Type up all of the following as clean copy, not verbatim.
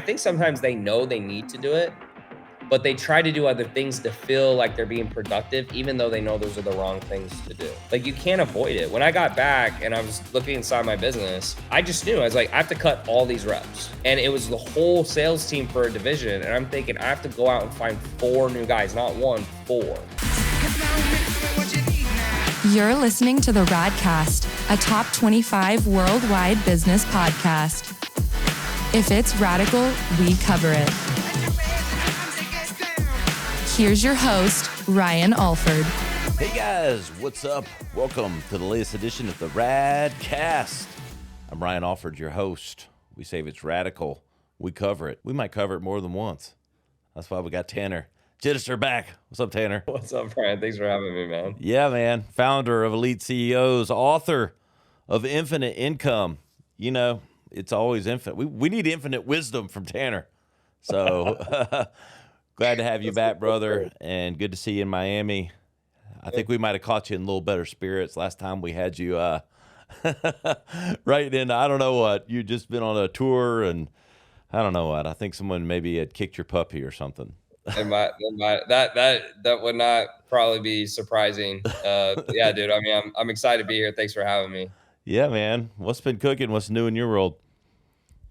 think sometimes they know they need to do it, but they try to do other things to feel like they're being productive, even though they know those are the wrong things to do. Like, you can't avoid it. When I got back and I was looking inside my business, I just knew, I was like, I have to cut all these reps. And it was the whole sales team for a division. And I'm thinking, I have to go out and find 4 new guys, not 1, 4. You're listening to the Radcast, a top 25 worldwide business podcast. If it's radical, we cover it. Here's your host, Ryan Alford. Hey guys, what's up? Welcome to the latest edition of the Radcast. I'm Ryan Alford, your host. We say if it's radical, we cover it. We might cover it more than once. That's why we got Tanner Chidester back. What's up, Tanner? What's up, Ryan? Thanks for having me, man. Yeah, man. Founder of Elite CEOs, author of Infinite Income. You know, it's always infinite. We need infinite wisdom from Tanner. So glad to have you back, brother, and good to see you in Miami. I think we might have caught you in a little better spirits last time we had you right in, I don't know what. You'd just been on a tour, and I don't know what. I think someone maybe had kicked your puppy or something. That would not probably be surprising. Yeah, dude. I mean, I'm excited to be here. Thanks for having me. Yeah, man. What's been cooking? What's new in your world?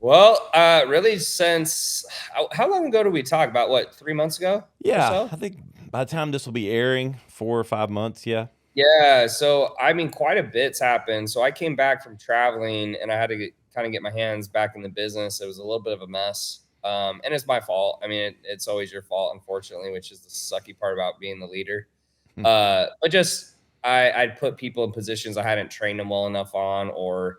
Well, really since how long ago did we talk about? What, 3 months ago? Yeah, or so? I think by the time this will be airing, 4 or 5 months. Yeah. Yeah. So I mean, quite a bit's happened. So I came back from traveling, and I had to kind of get my hands back in the business. It was a little bit of a mess, and it's my fault. I mean, it's always your fault, unfortunately, which is the sucky part about being the leader. But just I'd put people in positions I hadn't trained them well enough on, or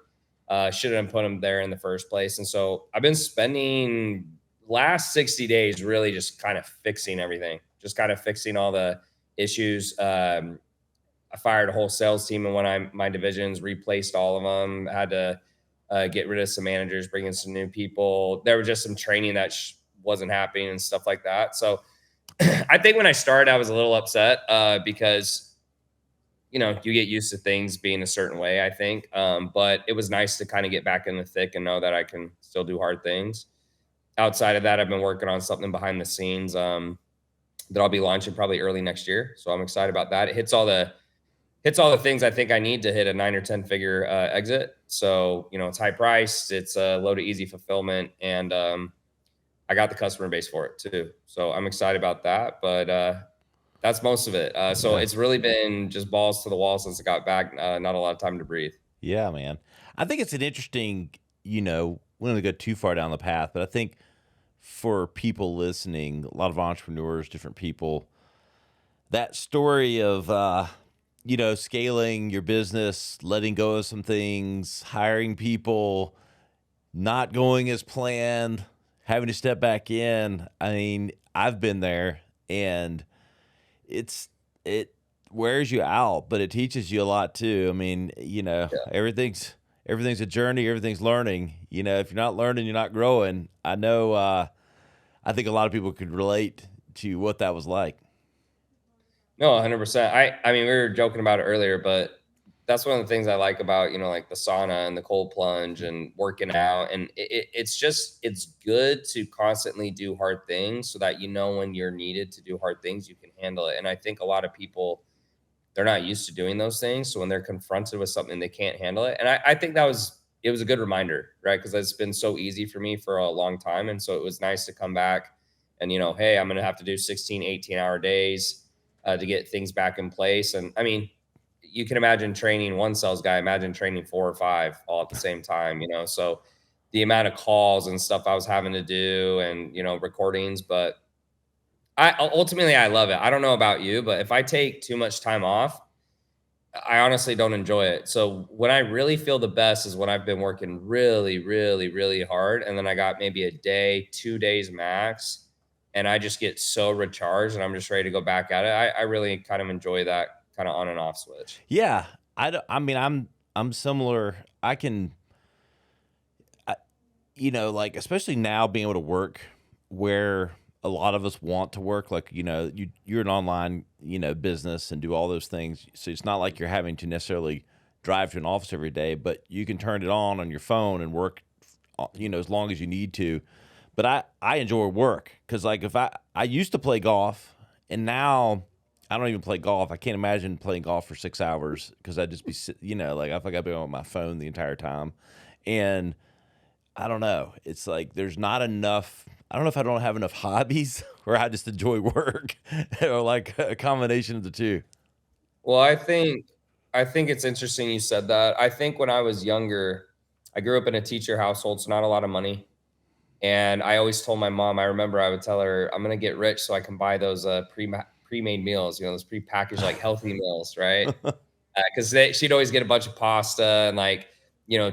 shouldn't have put them there in the first place. And so I've been spending last 60 days really just kind of fixing everything, just kind of fixing all the issues. I fired a whole sales team in one of my divisions, replaced all of them, had to get rid of some managers, bring in some new people. There was just some training that wasn't happening and stuff like that. So I think when I started, I was a little upset because you get used to things being a certain way, I think. But it was nice to kind of get back in the thick and know that I can still do hard things. Outside of that, I've been working on something behind the scenes that I'll be launching probably early next year. So I'm excited about that. It hits all the things I think I need to hit a 9 or 10 figure exit. So, it's high priced, it's low to easy fulfillment, and I got the customer base for it too. So I'm excited about that. But that's most of it. So it's really been just balls to the wall since I got back. Not a lot of time to breathe. Yeah, man. I think it's an interesting, we don't want to go too far down the path, but I think for people listening, a lot of entrepreneurs, different people, that story of, scaling your business, letting go of some things, hiring people, not going as planned, having to step back in. I mean, I've been there, and it wears you out, but it teaches you a lot too. I mean, everything's a journey, everything's learning. If you're not learning, you're not growing. I know, I think a lot of people could relate to what that was like. No, 100%. I mean, we were joking about it earlier, but that's one of the things I like about, like the sauna and the cold plunge and working out. And it's good to constantly do hard things so that, when you're needed to do hard things, you can handle it. And I think a lot of people, they're not used to doing those things. So when they're confronted with something, they can't handle it. And I think it was a good reminder, right? Because it's been so easy for me for a long time. And so it was nice to come back and, hey, I'm going to have to do 16, 18-hour days to get things back in place. And I mean, you can imagine training one sales guy, imagine training 4 or 5 all at the same time, so the amount of calls and stuff I was having to do and, recordings, but I love it. I don't know about you, but if I take too much time off, I honestly don't enjoy it. So when I really feel the best is when I've been working really, really, really hard. And then I got maybe a day, 2 days max, and I just get so recharged and I'm just ready to go back at it. I really kind of enjoy that kind of on and off switch. Yeah. I'm similar. Especially now being able to work where a lot of us want to work, like, you're an online, business and do all those things. So it's not like you're having to necessarily drive to an office every day, but you can turn it on your phone and work, as long as you need to. but I enjoy work because like if I used to play golf and now I don't even play golf. I can't imagine playing golf for 6 hours because I'd just be like I feel like I'd be on my phone the entire time, and I don't know. It's like there's not enough. I don't know if I don't have enough hobbies or I just enjoy work or like a combination of the two. Well, I think it's interesting you said that. I think when I was younger, I grew up in a teacher household, so not a lot of money. And I always told my mom, I remember I would tell her, I'm gonna get rich so I can buy those pre-made meals, those pre-packaged like healthy meals, right? Because she'd always get a bunch of pasta and like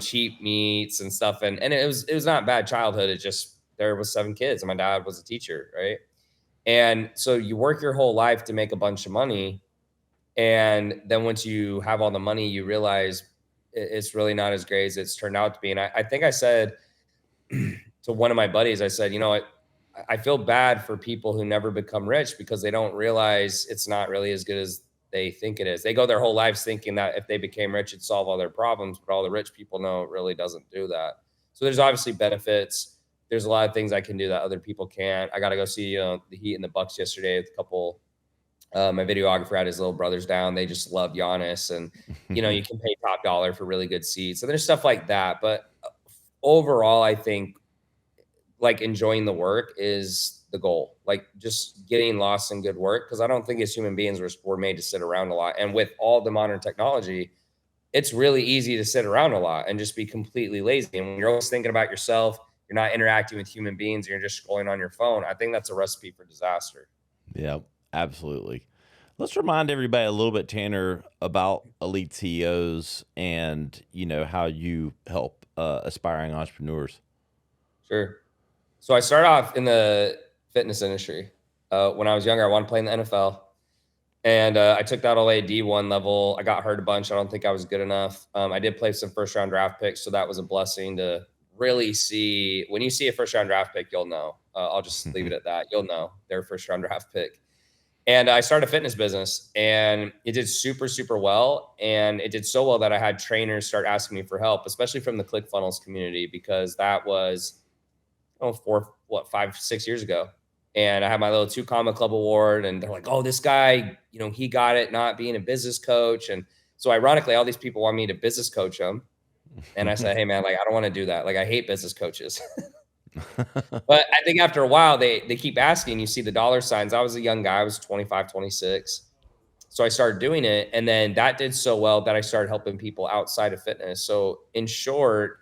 cheap meats and stuff, and it was not a bad childhood. It just there was 7 kids, and my dad was a teacher, right? And so you work your whole life to make a bunch of money, and then once you have all the money, you realize it's really not as great as it's turned out to be. And I think I said to one of my buddies, I said, I feel bad for people who never become rich because they don't realize it's not really as good as they think it is. They go their whole lives thinking that if they became rich, it'd solve all their problems, but all the rich people know it really doesn't do that. So there's obviously benefits. There's a lot of things I can do that other people can't. I got to go see the Heat and the Bucks yesterday with a couple. My videographer had his little brothers down. They just love Giannis, and you can pay top dollar for really good seats. So there's stuff like that. But overall, I think like enjoying the work is the goal. Like just getting lost in good work, because I don't think as human beings we're made to sit around a lot. And with all the modern technology, it's really easy to sit around a lot and just be completely lazy. And when you're always thinking about yourself, you're not interacting with human beings, you're just scrolling on your phone. I think that's a recipe for disaster. Yeah, absolutely. Let's remind everybody a little bit, Tanner, about elite CEOs and how you help aspiring entrepreneurs. Sure. So I started off in the fitness industry. When I was younger, I wanted to play in the NFL. And I took that all the way D1 level. I got hurt a bunch. I don't think I was good enough. I did play some first round draft picks, so that was a blessing to really see. When you see a first round draft pick, you'll know. I'll just leave it at that. You'll know they're first round draft pick. And I started a fitness business, and it did super, super well. And it did so well that I had trainers start asking me for help, especially from the ClickFunnels community, because that was 5, 6 years ago. And I had my little 2 Comma Club award, and they're like, oh, this guy, he got it not being a business coach. And so ironically, all these people want me to business coach them. And I said, hey man, like, I don't want to do that. Like, I hate business coaches. But I think after a while, they keep asking, you see the dollar signs. I was a young guy. I was 25, 26. So I started doing it. And then that did so well that I started helping people outside of fitness. So in short,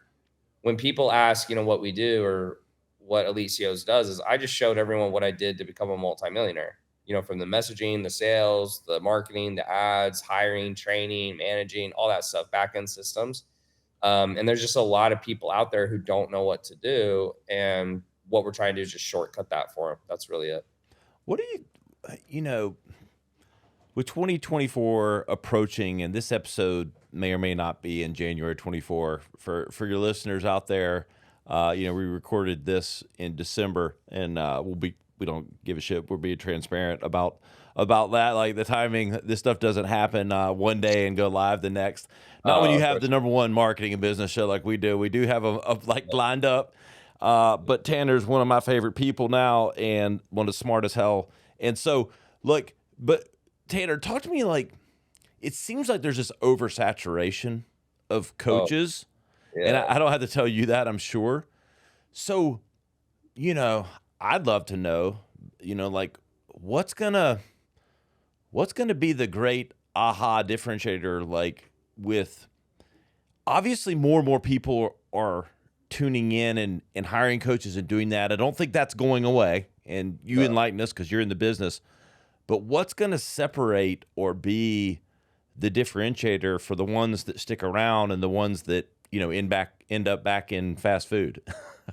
when people ask, what we do or what Elite CEOs does, is I just showed everyone what I did to become a multimillionaire, from the messaging, the sales, the marketing, the ads, hiring, training, managing, all that stuff, back-end systems. And there's just a lot of people out there who don't know what to do. And what we're trying to do is just shortcut that for them. That's really it. What do with 2024 approaching, and this episode may or may not be in January 24 for your listeners out there. We recorded this in December, and we don't give a shit. We're being transparent about that. Like the timing, this stuff doesn't happen one day and go live the next. Not when you have the number one marketing and business show like we do. We do have a lined up. But Tanner's one of my favorite people now, and one of the smartest hell. And so, look, but Tanner, talk to me like, it seems like there's this oversaturation of coaches. Yeah. And I don't have to tell you that, I'm sure. So, I'd love to know, like what's gonna be the great aha differentiator, like with obviously more and more people are tuning in and hiring coaches and doing that. I don't think that's going away, and you enlighten us because you're in the business. But what's going to separate or be the differentiator for the ones that stick around and the ones that end up back in fast food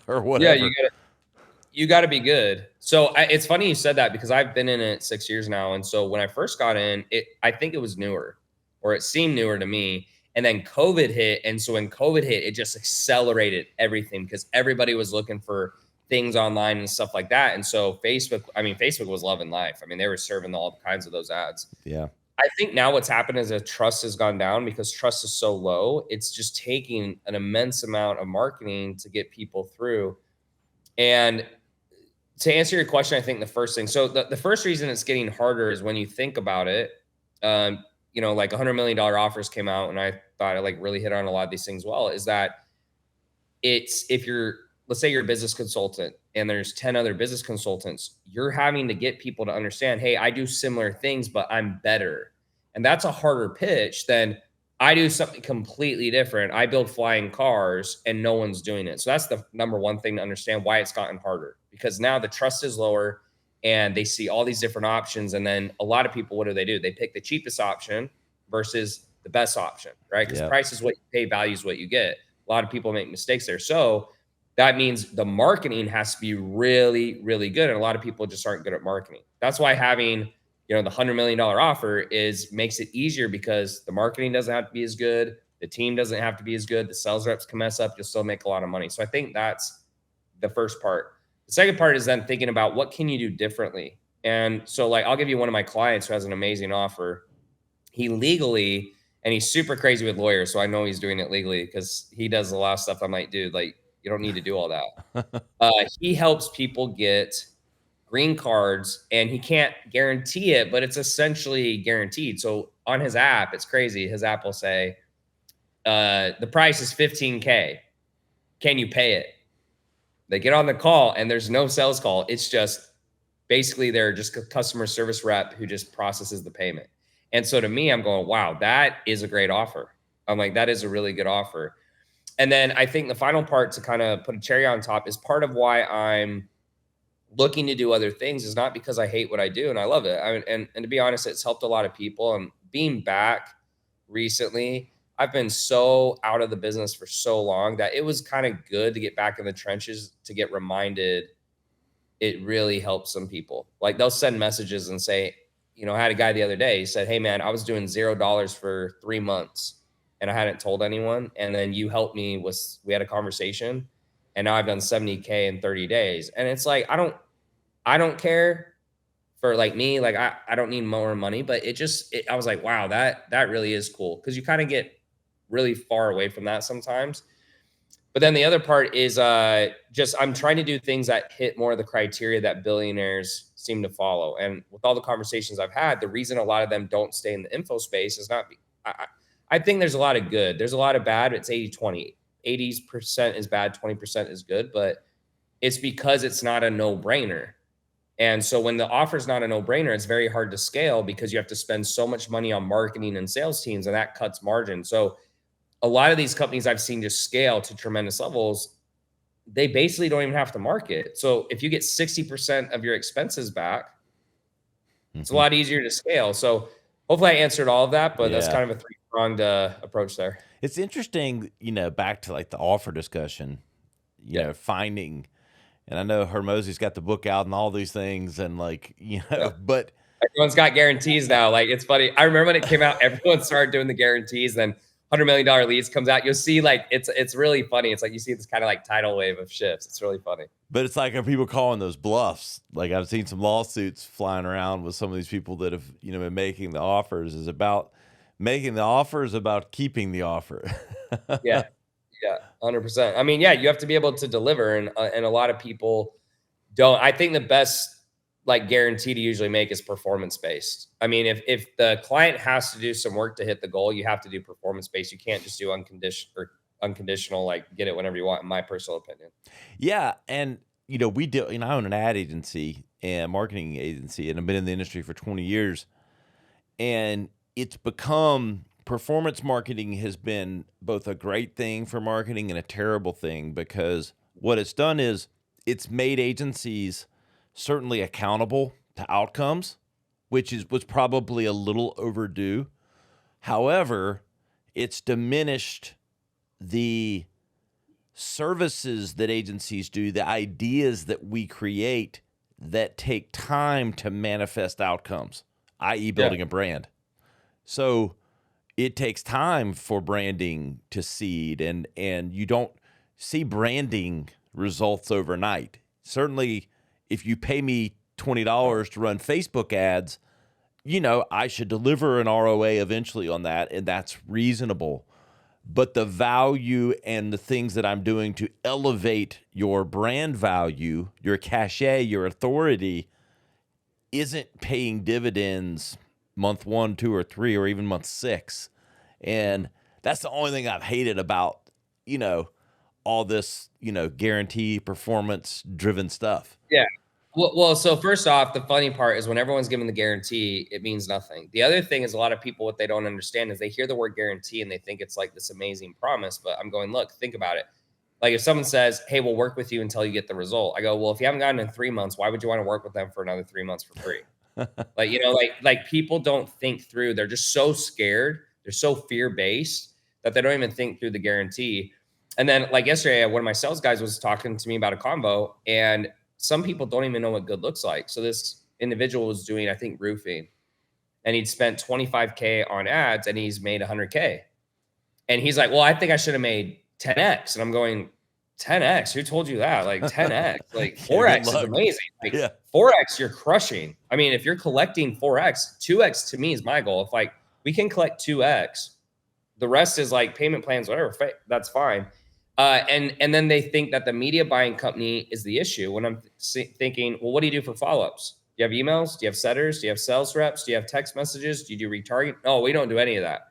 or whatever? Yeah, you got to be good. So it's funny you said that, because I've been in it 6 years now, and so when I first got in, I think it was newer, or it seemed newer to me. And then COVID hit, and so when COVID hit, it just accelerated everything because everybody was looking for things online and stuff like that. And so Facebook was loving life. I mean, they were serving all kinds of those ads. Yeah. I think now what's happened is that trust has gone down because trust is so low. It's just taking an immense amount of marketing to get people through. And to answer your question, I think the first thing, so the first reason it's getting harder is when you think about it, like $100 million offers came out, and I thought I like really hit on a lot of these things well, is that let's say you're a business consultant and there's 10 other business consultants, you're having to get people to understand, hey, I do similar things, but I'm better. And that's a harder pitch than I do something completely different. I build flying cars and no one's doing it. So that's the number one thing to understand why it's gotten harder, because now the trust is lower and they see all these different options. And then a lot of people, what do? They pick the cheapest option versus the best option, right? Because price is what you pay, value is what you get. A lot of people make mistakes there. So that means the marketing has to be really, really good. And a lot of people just aren't good at marketing. That's why having, the $100 million offer makes it easier, because the marketing doesn't have to be as good. The team doesn't have to be as good. The sales reps can mess up. You'll still make a lot of money. So I think that's the first part. The second part is then thinking about what can you do differently? And so like, I'll give you one of my clients who has an amazing offer. He legally, and he's super crazy with lawyers, so I know he's doing it legally because he does a lot of stuff I'm like, dude, like, you don't need to do all that. He helps people get green cards, and he can't guarantee it, but it's essentially guaranteed. So on his app, it's crazy. His app will say, the price is $15K. Can you pay it? They get on the call and there's no sales call. It's just basically they're just a customer service rep who just processes the payment. And so to me, I'm going, wow, that is a great offer. I'm like, that is a really good offer. And then I think the final part, to kind of put a cherry on top, is part of why I'm looking to do other things is not because I hate what I do and I love it. And to be honest, it's helped a lot of people. And being back recently, I've been so out of the business for so long that it was kind of good to get back in the trenches, to get reminded. It really helps some people. Like they'll send messages and say, I had a guy the other day, he said, hey man, I was doing $0 for 3 months and I hadn't told anyone. And then you helped me we had a conversation, and now I've done 70K in 30 days. And it's like, I don't care for like me, like I don't need more money, but I was like, wow, that really is cool. Cause you kind of get really far away from that sometimes. But then the other part is I'm trying to do things that hit more of the criteria that billionaires seem to follow. And with all the conversations I've had, the reason a lot of them don't stay in the info space is not, I think there's a lot of good. There's a lot of bad. It's 80-20. 80% is bad, 20% is good, but it's because it's not a no-brainer. And so when the offer is not a no-brainer, it's very hard to scale because you have to spend so much money on marketing and sales teams, and that cuts margin. So a lot of these companies I've seen just scale to tremendous levels, they basically don't even have to market. So if you get 60% of your expenses back, it's a lot easier to scale. So hopefully I answered all of that, but that's kind of a three-pronged approach there. It's interesting, back to like the offer discussion, finding, and I know Hermosi's got the book out and all these things, and like, but everyone's got guarantees now. Like, it's funny. I remember when it came out, everyone started doing the guarantees. Then $100 million leads comes out. You'll see, like, it's really funny. It's like you see this kind of like tidal wave of shifts. It's really funny. But it's like, are people calling those bluffs? Like, I've seen some lawsuits flying around with some of these people that have, been making the offers. Is about making the offers about keeping the offer. Yeah, 100%. I mean, yeah, you have to be able to deliver, and a lot of people don't. I think the best like guarantee to usually make is performance based. I mean, if the client has to do some work to hit the goal, you have to do performance based. You can't just do unconditional, like get it whenever you want, in my personal opinion. Yeah. And, we do, I own an ad agency and marketing agency, and I've been in the industry for 20 years. And it's become, performance marketing has been both a great thing for marketing and a terrible thing, because what it's done is it's made agencies certainly accountable to outcomes, which was probably a little overdue. However, it's diminished the services that agencies do, the ideas that we create that take time to manifest outcomes, i.e. building a brand. So it takes time for branding to seed, and you don't see branding results overnight. Certainly, if you pay me $20 to run Facebook ads, I should deliver an ROA eventually on that, and that's reasonable. but the value and the things that I'm doing to elevate your brand value, your cachet, your authority isn't paying dividends month 1, 2, or 3, or even month 6. And that's the only thing I've hated about, all this, guarantee performance driven stuff. Yeah. Well, so first off, the funny part is when everyone's given the guarantee, it means nothing. The other thing is a lot of people, what they don't understand is they hear the word guarantee and they think it's like this amazing promise. But I'm going, look, think about it. Like if someone says, hey, we'll work with you until you get the result. I go, well, if you haven't gotten in 3 months, why would you want to work with them for another 3 months for free? Like people don't think through. They're just so scared. They're so fear-based that they don't even think through the guarantee. And then like yesterday, one of my sales guys was talking to me about a combo, and some people don't even know what good looks like. So this individual was doing, I think, roofing, and he'd spent 25K on ads and he's made 100K. And he's like, well, I think I should have made 10X. And I'm going, 10X? Who told you that? Like 10X, like 4X is amazing. Like 4X, you're crushing. I mean, if you're collecting 4X, 2X to me is my goal. If like we can collect 2X, the rest is like payment plans, whatever, that's fine. And then they think that the media buying company is the issue. When I'm thinking, well, what do you do for follow-ups? Do you have emails? Do you have setters? Do you have sales reps? Do you have text messages? Do you do retargeting? No, we don't do any of that.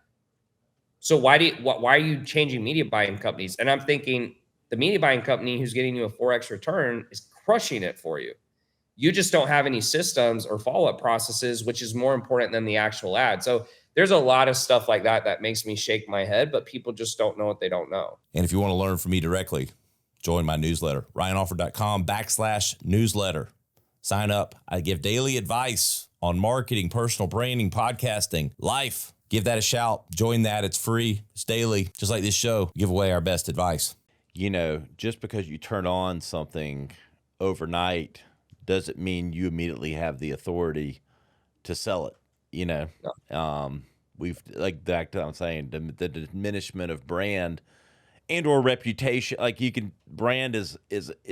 So why are you changing media buying companies? And I'm thinking the media buying company who's getting you a 4X return is crushing it for you. You just don't have any systems or follow-up processes, which is more important than the actual ad. So there's a lot of stuff like that makes me shake my head, but people just don't know what they don't know. And if you want to learn from me directly, join my newsletter, ryanalford.com/newsletter. Sign up. I give daily advice on marketing, personal branding, podcasting, life. Give that a shout. Join that. It's free. It's daily. Just like this show, give away our best advice. Just because you turn on something overnight doesn't mean you immediately have the authority to sell it. No. We've like that I'm saying, the diminishment of brand and or reputation. Like brand is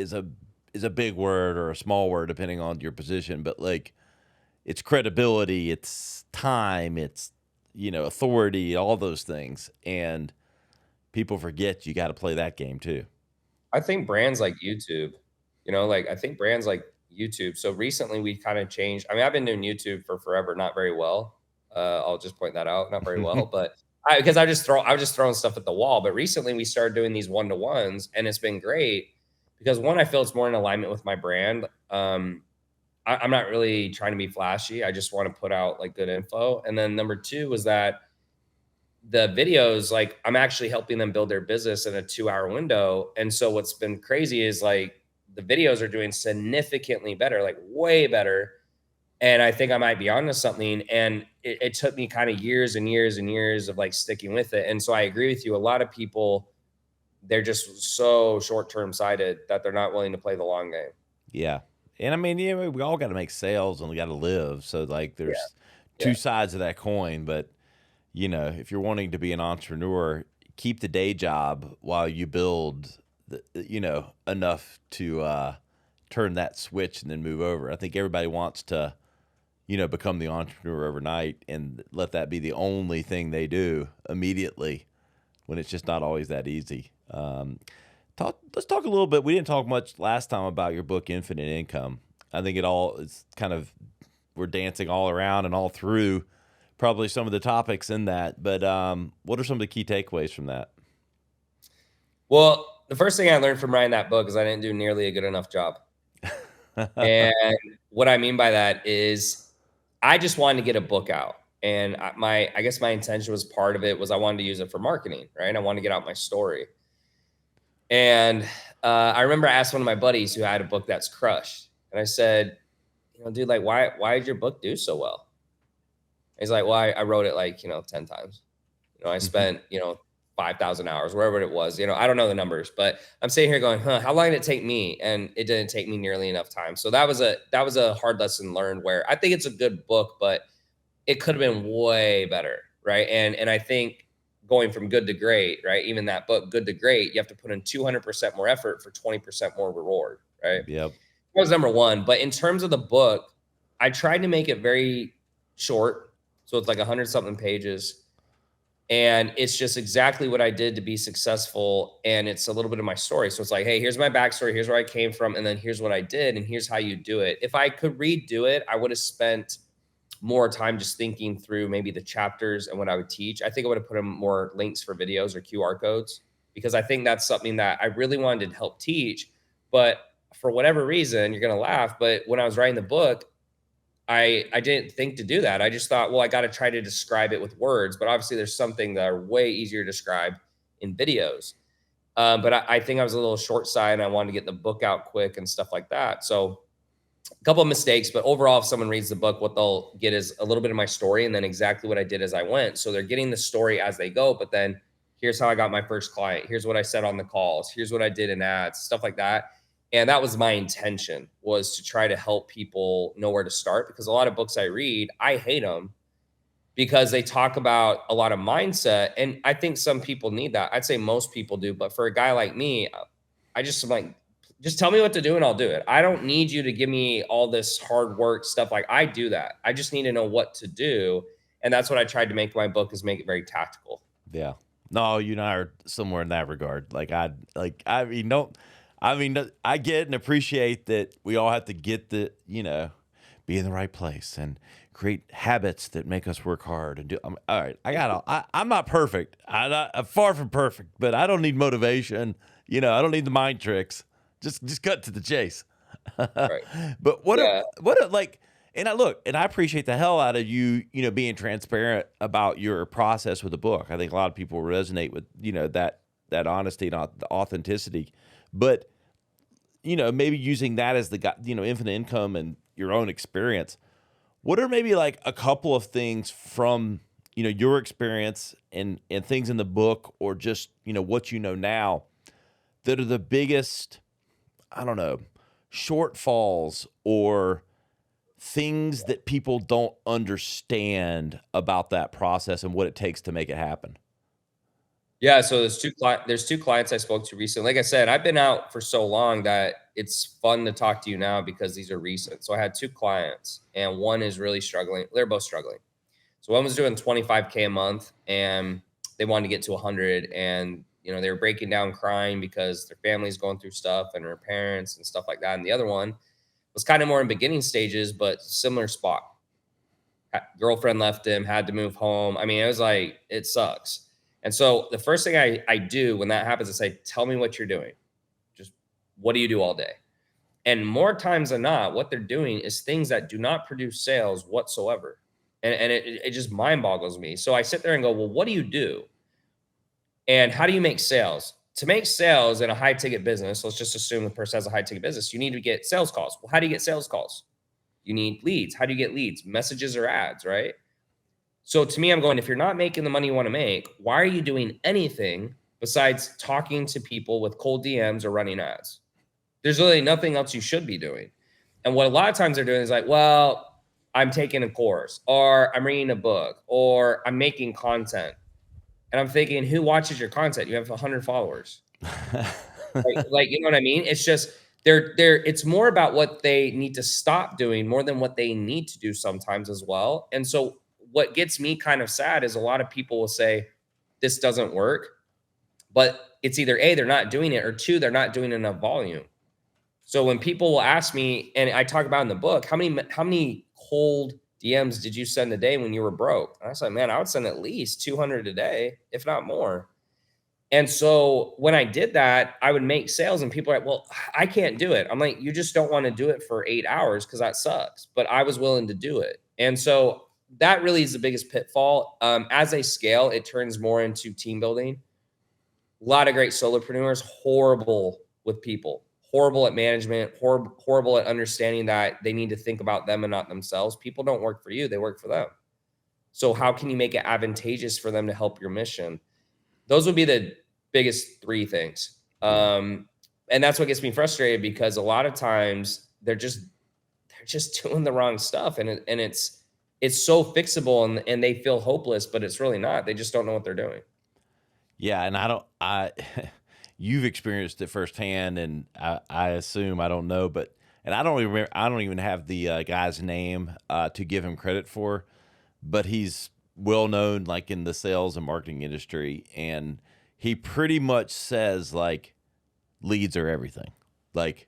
a big word or a small word depending on your position, but like it's credibility, it's time, it's authority, all those things. And people forget you got to play that game too. I think brands like YouTube, I think brands like YouTube. So recently we kind of changed. I mean, I've been doing YouTube for forever, not very well. I'll just point that out, not very well, but because I was just throwing stuff at the wall. But recently we started doing these one-to-ones, and it's been great because one, I feel it's more in alignment with my brand. I'm not really trying to be flashy. I just want to put out like good info. And then number 2 was that the videos, like I'm actually helping them build their business in a 2-hour window. And so what's been crazy is like the videos are doing significantly better, like way better. And I think I might be onto something. And it took me kind of years and years and years of like sticking with it. And so I agree with you. A lot of people, they're just so short-term sighted that they're not willing to play the long game. Yeah. And I mean, we all got to make sales and we got to live. So like there's two sides of that coin, but if you're wanting to be an entrepreneur, keep the day job while you build enough to turn that switch and then move over. I think everybody wants to, become the entrepreneur overnight and let that be the only thing they do immediately when it's just not always that easy. Let's talk a little bit. We didn't talk much last time about your book, Infinite Income. I think it's kind of, we're dancing all around and all through probably some of the topics in that, but what are some of the key takeaways from that? Well, the first thing I learned from writing that book is I didn't do nearly a good enough job. And what I mean by that is I just wanted to get a book out. And I guess my intention was part of it was I wanted to use it for marketing, right? I wanted to get out my story. And I remember I asked one of my buddies who had a book that's crushed. And I said, dude, like, why did your book do so well? He's like, well, I wrote it like, 10 times. I spent, 5,000 hours, wherever it was. I don't know the numbers, but I'm sitting here going, how long did it take me? And it didn't take me nearly enough time. So that was a hard lesson learned where I think it's a good book, but it could have been way better, right? And I think going from good to great, right? Even that book, Good to Great, you have to put in 200% more effort for 20% more reward, right? Yep. That was number 1. But in terms of the book, I tried to make it very short. So it's like 100 something pages. And it's just exactly what I did to be successful. And it's a little bit of my story. So it's like, hey, here's my backstory. Here's where I came from. And then here's what I did. And here's how you do it. If I could redo it, I would have spent more time just thinking through maybe the chapters and what I would teach. I think I would have put in more links for videos or QR codes, because I think that's something that I really wanted to help teach. But for whatever reason, you're going to laugh, but when I was writing the book, I didn't think to do that. I just thought, well, I got to try to describe it with words, but obviously there's something that are way easier to describe in videos. But I think I was a little short sighted and I wanted to get the book out quick and stuff like that. So a couple of mistakes, but overall, if someone reads the book, what they'll get is a little bit of my story and then exactly what I did as I went. So they're getting the story as they go, but then here's how I got my first client. Here's what I said on the calls. Here's what I did in ads, stuff like that. And that was my intention, was to try to help people know where to start, because a lot of books I read, I hate them because they talk about a lot of mindset. And I think some people need that. I'd say most people do. But for a guy like me, I just am like, just tell me what to do and I'll do it. I don't need you to give me all this hard work stuff. Like, I do that. I just need to know what to do. And that's what I tried to make my book, is make it very tactical. Yeah. No, you and I are somewhere in that regard. I get and appreciate that we all have to get be in the right place and create habits that make us work hard and do. All right. I'm not perfect. I'm far from perfect, but I don't need motivation. I don't need the mind tricks. Just cut to the chase. Right. But and I appreciate the hell out of you, being transparent about your process with the book. I think a lot of people resonate with, that honesty and the authenticity, but, maybe using that as the, infinite income and your own experience. What are maybe like a couple of things from, your experience and things in the book, or just, what you know now, that are the biggest, I don't know, shortfalls or things that people don't understand about that process and what it takes to make it happen? Yeah, so there's two clients I spoke to recently. Like I said, I've been out for so long that it's fun to talk to you now because these are recent. So I had two clients, and one is really struggling. They're both struggling. So one was doing 25K a month, and they wanted to get to 100, and they were breaking down crying because their family's going through stuff and their parents and stuff like that. And the other one was kind of more in beginning stages, but similar spot. Girlfriend left him, had to move home. I mean, it was like, it sucks. And so the first thing I do when that happens is say, tell me what you're doing. Just what do you do all day? And more times than not, what they're doing is things that do not produce sales whatsoever. And it just mind boggles me. So I sit there and go, well, what do you do? And how do you make sales? To make sales in a high ticket business, let's just assume the person has a high ticket business, you need to get sales calls. Well, how do you get sales calls? You need leads. How do you get leads? Messages or ads, right? So to me, I'm going, if you're not making the money you want to make, why are you doing anything besides talking to people with cold DMs or running ads? There's really nothing else you should be doing. And what a lot of times they're doing is like, well, I'm taking a course, or I'm reading a book, or I'm making content. And I'm thinking, who watches your content? You have 100 followers. like, you know what I mean? It's just, it's more about what they need to stop doing more than what they need to do sometimes as well. And so what gets me kind of sad is a lot of people will say, this doesn't work, but it's either A, they're not doing it, or two, they're not doing enough volume. So when people will ask me, and I talk about in the book, how many cold DMs did you send a day when you were broke? And I was like, man, I would send at least 200 a day, if not more. And so when I did that, I would make sales, and people are like, well, I can't do it. I'm like, you just don't want to do it for 8 hours because that sucks. But I was willing to do it. And so that really is the biggest pitfall. As they scale, it turns more into team building. A lot of great solopreneurs, horrible with people, horrible at management, horrible at understanding that they need to think about them and not themselves. People don't work for you, they work for them. So how can you make it advantageous for them to help your mission? Those would be the biggest three things. And that's what gets me frustrated, because a lot of times they're just doing the wrong stuff, and it's so fixable, and they feel hopeless, but it's really not. They just don't know what they're doing. Yeah. And you've experienced it firsthand, and I assume, I don't know, and I don't even have the guy's name to give him credit for, but he's well known like in the sales and marketing industry, and he pretty much says like leads are everything. Like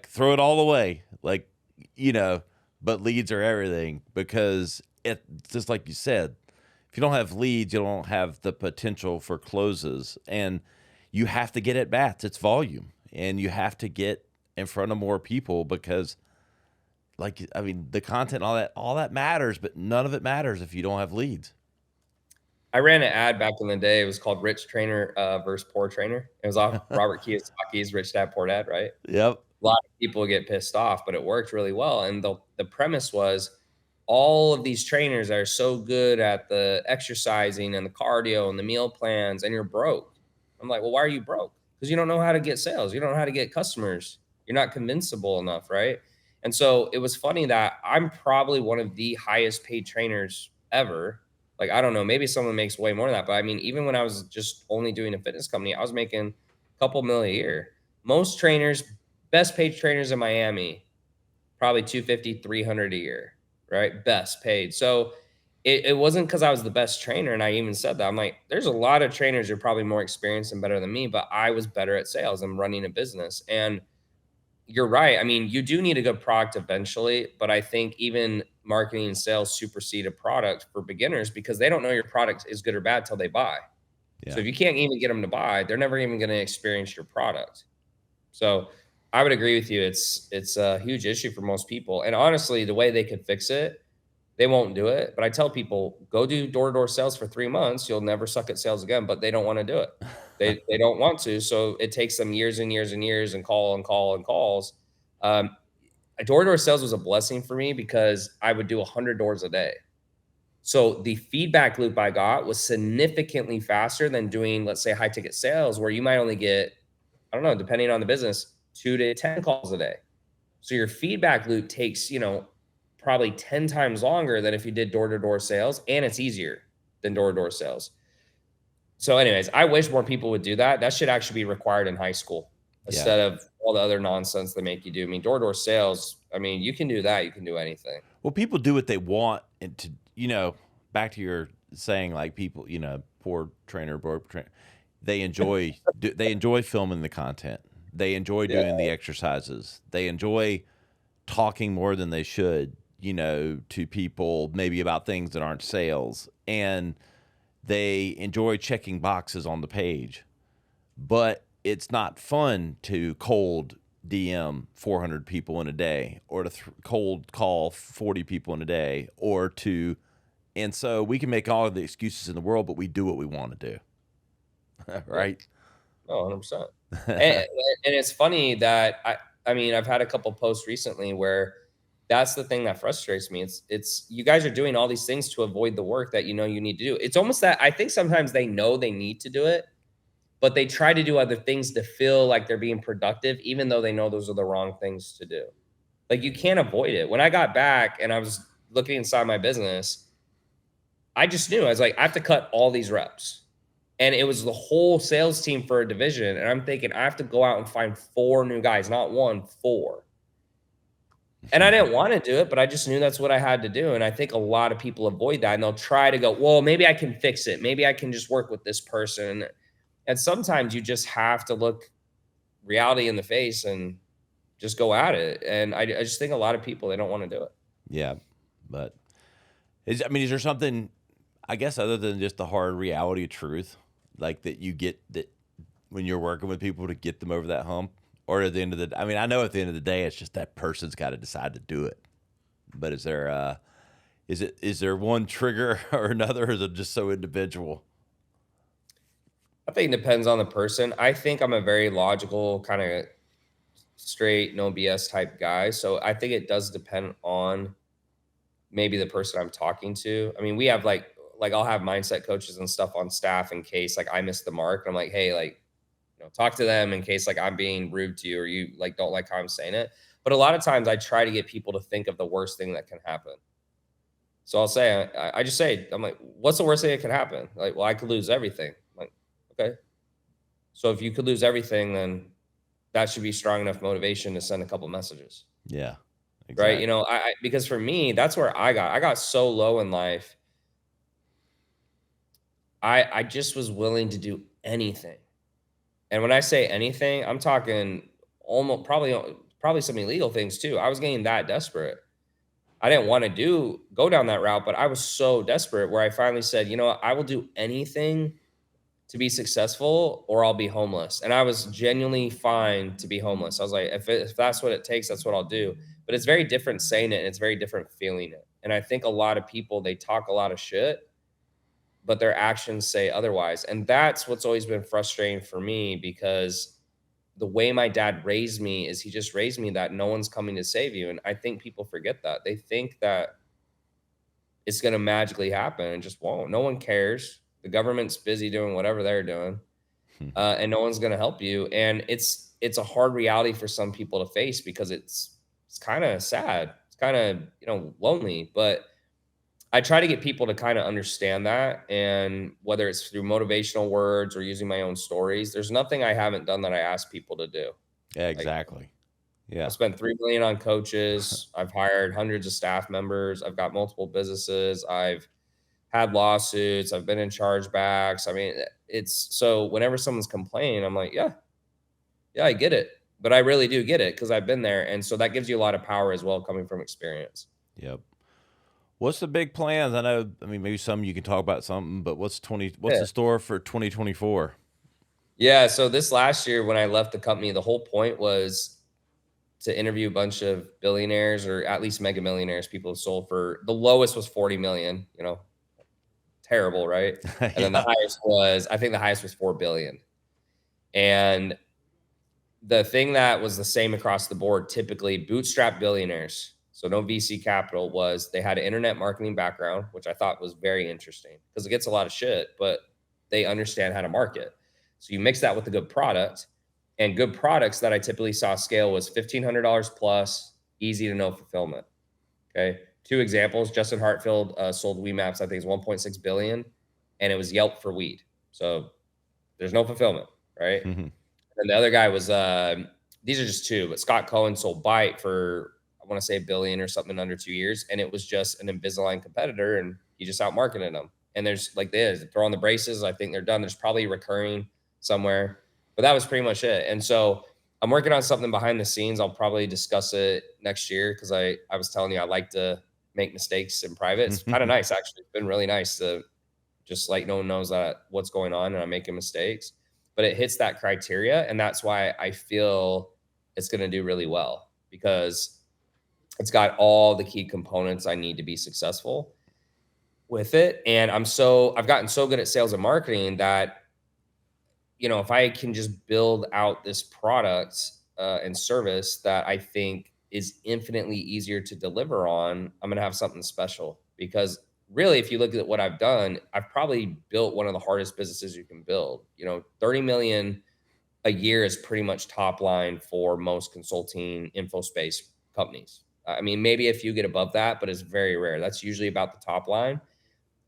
throw it all away. Like, but leads are everything, because it just like you said, if you don't have leads, you don't have the potential for closes, and you have to get at bats. It's volume, and you have to get in front of more people, because the content, all that matters, but none of it matters if you don't have leads. I ran an ad back in the day. It was called Rich Trainer versus Poor Trainer. It was off Robert Kiyosaki's Rich Dad Poor Dad, right? Yep. A lot of people get pissed off, but it worked really well. And the premise was all of these trainers are so good at the exercising and the cardio and the meal plans, and you're broke. I'm like, well, why are you broke? Because you don't know how to get sales. You don't know how to get customers. You're not convincible enough, right? And so it was funny that I'm probably one of the highest paid trainers ever. Like, I don't know, maybe someone makes way more than that. But I mean, even when I was just only doing a fitness company, I was making a couple million a year. Most trainers, best paid trainers in Miami, probably 250, 300 a year, right? Best paid. So it wasn't because I was the best trainer. And I even said that. I'm like, there's a lot of trainers who are probably more experienced and better than me, but I was better at sales and running a business. And you're right. I mean, you do need a good product eventually, but I think even marketing and sales supersede a product for beginners, because they don't know your product is good or bad till they buy. Yeah. So if you can't even get them to buy, they're never even going to experience your product. So I would agree with you. It's a huge issue for most people. And honestly, the way they could fix it, they won't do it. But I tell people, go do door-to-door sales for 3 months. You'll never suck at sales again, but they don't want to do it. They don't want to. So it takes them years and years and years and call and call and calls. Door-to-door sales was a blessing for me because I would do 100 doors a day. So the feedback loop I got was significantly faster than doing, let's say, high ticket sales, where you might only get, I don't know, depending on the business, 2 to 10 calls a day. So your feedback loop takes, probably 10 times longer than if you did door-to-door sales, and it's easier than door-to-door sales. So anyways, I wish more people would do that. That should actually be required in high school instead of all the other nonsense they make you do. I mean, door-to-door sales, I mean, you can do that. You can do anything. Well, people do what they want, and to, back to your saying, like people, poor trainer, they enjoy filming the content. They enjoy doing the exercises. They enjoy talking more than they should, to people maybe about things that aren't sales, and they enjoy checking boxes on the page. But it's not fun to cold DM 400 people in a day, or to cold call 40 people in a day, and so we can make all of the excuses in the world, but we do what we want to do. Right? Oh, 100%. and it's funny that I mean, I've had a couple posts recently where that's the thing that frustrates me. It's you guys are doing all these things to avoid the work that you need to do. It's almost that I think sometimes they know they need to do it, but they try to do other things to feel like they're being productive, even though they know those are the wrong things to do. Like, you can't avoid it. When I got back and I was looking inside my business, I just knew. I was like, I have to cut all these reps. And it was the whole sales team for a division. And I'm thinking, I have to go out and find 4 new guys, not 1, 4. And I didn't want to do it, but I just knew that's what I had to do. And I think a lot of people avoid that, and they'll try to go, well, maybe I can fix it. Maybe I can just work with this person. And sometimes you just have to look reality in the face and just go at it. And I just think a lot of people, they don't want to do it. Yeah. But is there something, I guess, other than just the hard reality of truth, like that you get that when you're working with people to get them over that hump? Or at the end of the, I know at the end of the day, it's just that person's got to decide to do it. But is there one trigger or another, or is it just so individual? I think it depends on the person. I think I'm a very logical, kind of straight, no BS type guy. So I think it does depend on maybe the person I'm talking to. I mean, we have like I'll have mindset coaches and stuff on staff in case like I miss the mark. I'm like, hey, like, talk to them in case like I'm being rude to you or you like don't like how I'm saying it. But a lot of times I try to get people to think of the worst thing that can happen. So I'll say, I just say, I'm like, what's the worst thing that could happen? Like, well, I could lose everything. I'm like, okay. So if you could lose everything, then that should be strong enough motivation to send a couple messages. Yeah. Exactly. Right. I because for me, that's where I got so low in life. I just was willing to do anything. And when I say anything, I'm talking almost probably some illegal things too. I was getting that desperate. I didn't want to go down that route, but I was so desperate where I finally said, you know what, I will do anything to be successful or I'll be homeless. And I was genuinely fine to be homeless. I was like, if that's what it takes, that's what I'll do. But it's very different saying it and it's very different feeling it. And I think a lot of people, they talk a lot of shit, but their actions say otherwise. And that's what's always been frustrating for me, because the way my dad raised me is he just raised me that no one's coming to save you. And I think people forget that. They think that it's going to magically happen and just won't. No one cares. The government's busy doing whatever they're doing, and no one's going to help you. And it's a hard reality for some people to face, because it's kind of sad. It's kind of lonely. But I try to get people to kind of understand that, and whether it's through motivational words or using my own stories, there's nothing I haven't done that I ask people to do. Yeah, Like, exactly. Yeah. I spent 3 million on coaches. I've hired hundreds of staff members. I've got multiple businesses. I've had lawsuits. I've been in chargebacks. I mean, it's so whenever someone's complaining, I'm like, yeah, I get it. But I really do get it, because I've been there. And so that gives you a lot of power as well, coming from experience. Yep. What's the big plans? I mean, maybe some you can talk about something, but what's the store for 2024? Yeah. So this last year when I left the company, the whole point was to interview a bunch of billionaires, or at least mega millionaires. People have sold for, the lowest was 40 million, terrible, right? And then the highest was, I think the highest was 4 billion. And the thing that was the same across the board, typically bootstrap billionaires, so no VC capital, was they had an internet marketing background, which I thought was very interesting, because it gets a lot of shit, but they understand how to market. So you mix that with a good product, and good products that I typically saw scale was $1,500 plus, easy to know fulfillment. Okay. 2 examples. Justin Hartfield sold Maps, I think it's 1.6 billion, and it was Yelp for weed. So there's no fulfillment, right? Mm-hmm. And the other guy was, these are just 2, but Scott Cohen sold Byte for, I want to say, $1 billion or something in under 2 years. And it was just an Invisalign competitor, and he just out-marketed them. And there's like this, throw on the braces. I think they're done. There's probably recurring somewhere, but that was pretty much it. And so I'm working on something behind the scenes. I'll probably discuss it next year, because I was telling you, I like to make mistakes in private. It's kind of nice, actually. It's been really nice to just, like, no one knows that what's going on and I'm making mistakes, but it hits that criteria. And that's why I feel it's going to do really well, because it's got all the key components I need to be successful with it. And I've gotten so good at sales and marketing that, if I can just build out this product and service that I think is infinitely easier to deliver on, I'm going to have something special. Because really, if you look at what I've done, I've probably built one of the hardest businesses you can build. 30 million a year is pretty much top line for most consulting info space companies. I mean, maybe if you get above that, but it's very rare. That's usually about the top line.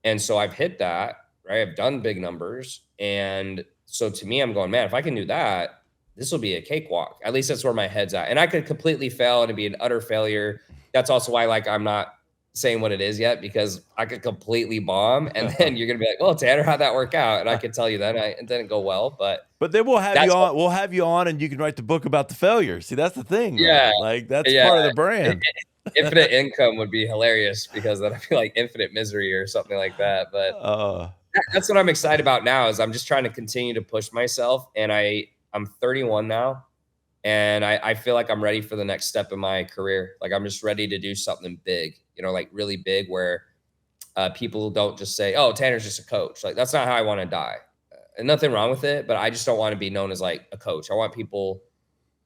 And so I've hit that, right? I've done big numbers. And so to me, I'm going, man, if I can do that, this will be a cakewalk. At least that's where my head's at. And I could completely fail and it'd be an utter failure. That's also why, I'm not saying what it is yet, because I could completely bomb. And then you're going to be like, well, Tanner, how'd that work out? And I could tell you then it didn't go well, but then we'll have you on. We'll have you on, and you can write the book about the failure. See, that's the thing. Yeah. Right? That's part of the brand. Infinite income would be hilarious, because then I feel like infinite misery or something like that. But that's what I'm excited about now, is I'm just trying to continue to push myself. And I'm 31 now, and I feel like I'm ready for the next step in my career. Like, I'm just ready to do something big, like really big, where people don't just say, oh, Tanner's just a coach. Like, that's not how I want to die. And nothing wrong with it, but I just don't want to be known as like a coach. I want people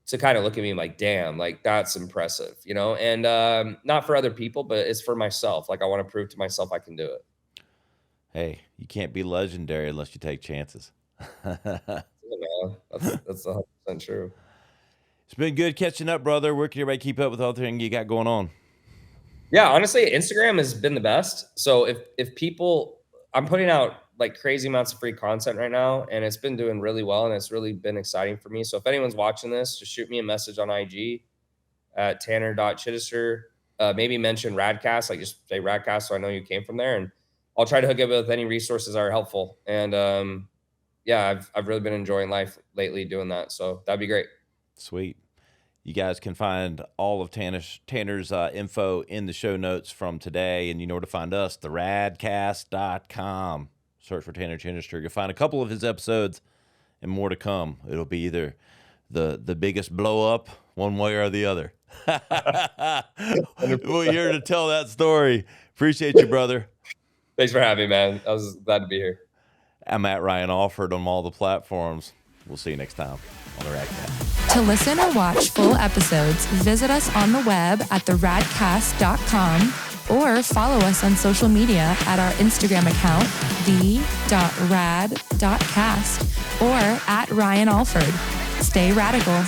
to kind of look at me like, damn, like, that's impressive, and not for other people, but it's for myself. Like, I want to prove to myself I can do it. Hey, you can't be legendary unless you take chances. That's 100% true. It's been good catching up, brother. Where can everybody keep up with all the things you got going on? Yeah, honestly, Instagram has been the best. So if people, I'm putting out like crazy amounts of free content right now, and it's been doing really well, and it's really been exciting for me. So if anyone's watching this, just shoot me a message on IG at Tanner.Chidester. Maybe mention Radcast, like just say Radcast, so I know you came from there. And I'll try to hook up with any resources that are helpful. And yeah, I've really been enjoying life lately doing that. So that'd be great. Sweet. You guys can find all of Tanner's info in the show notes from today, and you know where to find us, theradcast.com. Search for Tanner Chidester. You'll find a couple of his episodes and more to come. It'll be either the biggest blow up one way or the other. We're here to tell that story. Appreciate you, brother. Thanks for having me, man. I was glad to be here. I'm at Ryan Alford on all the platforms. We'll see you next time on the Radcast. To listen or watch full episodes, visit us on the web at theradcast.com or follow us on social media at our Instagram account, the.rad.cast, or at Ryan Alford. Stay radical.